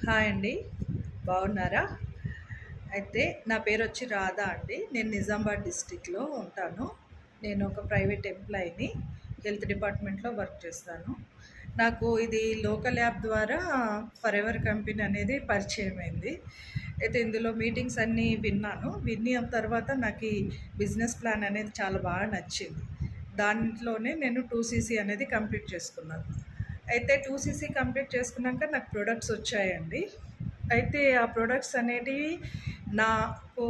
Hi అండి. బాగున్నారా? అయితే నా పేరు వచ్చి రాధా అండి. నేను నిజామాబాద్ డిస్ట్రిక్ట్‌లో ఉంటాను. నేను ఒక ప్రైవేట్ ఎంప్లాయీని. హెల్త్ డిపార్ట్మెంట్‌లో వర్క్ చేస్తాను. నాకు ఇది లోకల్ యాప్ ద్వారా ఫరెవర్ కంపెనీ అనేది పరిచయమైంది. అయితే ఇందులో మీటింగ్స్ అన్నీ విన్నాను. విన్న తర్వాత నాకు ఈ బిజినెస్ ప్లాన్ అనేది చాలా బాగా నచ్చింది. దాంట్లోనే నేను 2 అనేది కంప్లీట్ చేసుకున్నాను. అయితే 2 కంప్లీట్ చేసుకున్నాక నాకు ప్రొడక్ట్స్ వచ్చాయండి. అయితే ఆ ప్రొడక్ట్స్ అనేటివి నాకు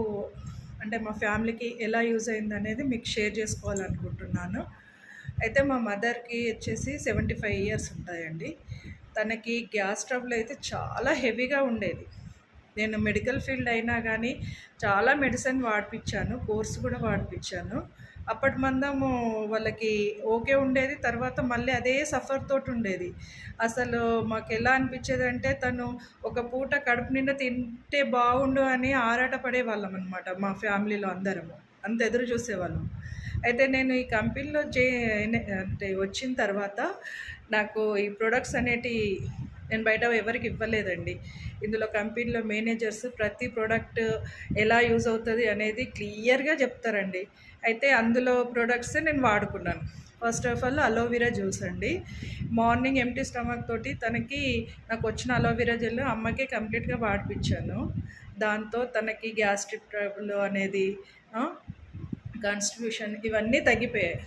అంటే మా ఫ్యామిలీకి ఎలా యూజ్ అయిందనేది మీకు షేర్ చేసుకోవాలనుకుంటున్నాను. అయితే మా మదర్‌కి వచ్చేసి 75 ఇయర్స్ ఉంటాయండి. తనకి గ్యాస్ ట్రబుల్ అయితే చాలా హెవీగా ఉండేది. నేను మెడికల్ ఫీల్డ్ అయినా గానీ చాలా మెడిసిన్ వాడిపిచ్చాను. కోర్స్ కూడా వాడిపిచ్చాను. అప్పటి మందము వాళ్ళకి ఓకే ఉండేది. తర్వాత మళ్ళీ అదే సఫర్ తోటుండేది. అసలు మాకెలా అనిపిచ్చేదంటే తను ఒక పూట కడుపు నిండా తింటే బాగుండు అని ఆరాట పడేవాళ్ళమనమాట మా ఫ్యామిలీలో అందరము. అంత ఎదురు చూసేవాళ్ళం. అయితే నేను ఈ కంపెనీలో అంటే వచ్చిన తర్వాత నాకు ఈ ప్రొడక్ట్స్ అనేటివి నేను బయట ఎవరికి ఇవ్వలేదండి. ఇందులో కంపెనీలో మేనేజర్స్ ప్రతి ప్రోడక్ట్ ఎలా యూజ్ అవుతుంది అనేది క్లియర్‌గా చెప్తారండి. అయితే అందులో ప్రొడక్ట్సే నేను వాడుకున్నాను. First of all aloe vera juice అండి. మార్నింగ్ ఎంప్టీ స్టమక్ తోటి తనకి నాకు వచ్చిన అలోవెరా జెల్ అమ్మకే కంప్లీట్‌గా వాడిపిచ్చాను. దాంతో తనకి గ్యాస్ట్రిక్ ట్రబుల్ అనేది కాన్‌స్టిట్యూషన్ ఇవన్నీ తగ్గిపోయాయి.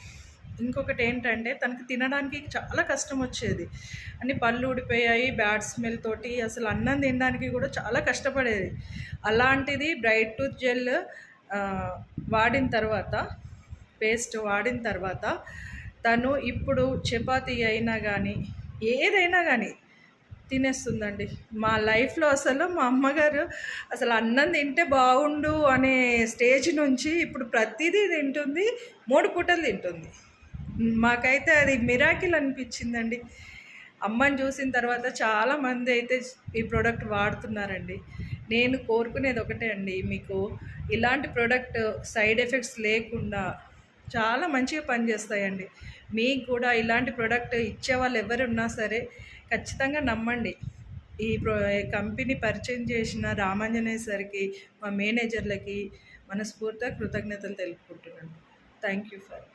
ఇంకొకటి ఏంటంటే తనకి తినడానికి చాలా కష్టం వచ్చేది. అన్ని పళ్ళు ఊడిపోయాయి, బ్యాడ్ స్మెల్ తోటి అసలు అన్నం తినడానికి కూడా చాలా కష్టపడేది. అలాంటిది బ్రైట్ టూత్ జెల్ వాడిన తర్వాత, పేస్ట్ వాడిన తర్వాత తను ఇప్పుడు చపాతీ అయినా కానీ ఏదైనా కానీ తినేస్తుందండి. మా లైఫ్‌లో అసలు మా అమ్మగారు అసలు అన్నం తింటే బాగుండు అనే స్టేజ్ నుంచి ఇప్పుడు ప్రతిదీ తింటుంది. 3 పూటలు తింటుంది. మాకైతే అది మిరాకిల్ అనిపించిందండి. అమ్మని చూసిన తర్వాత చాలామంది అయితే ఈ ప్రోడక్ట్ వాడుతున్నారండి. నేను కోరుకునేది ఒకటే అండి, మీకు ఇలాంటి ప్రోడక్ట్ సైడ్ ఎఫెక్ట్స్ లేకుండా చాలా మంచిగా పనిచేస్తాయండి. మీకు కూడా ఇలాంటి ప్రోడక్ట్ ఇచ్చేవాళ్ళు ఎవరున్నా సరే ఖచ్చితంగా నమ్మండి. ఈ కంపెనీ పరిచయం చేసిన రామాంజనేయ సార్‌కి, మా మేనేజర్లకి మనస్ఫూర్తిగా కృతజ్ఞతలు తెలుపుకుంటున్నాను. Thank you for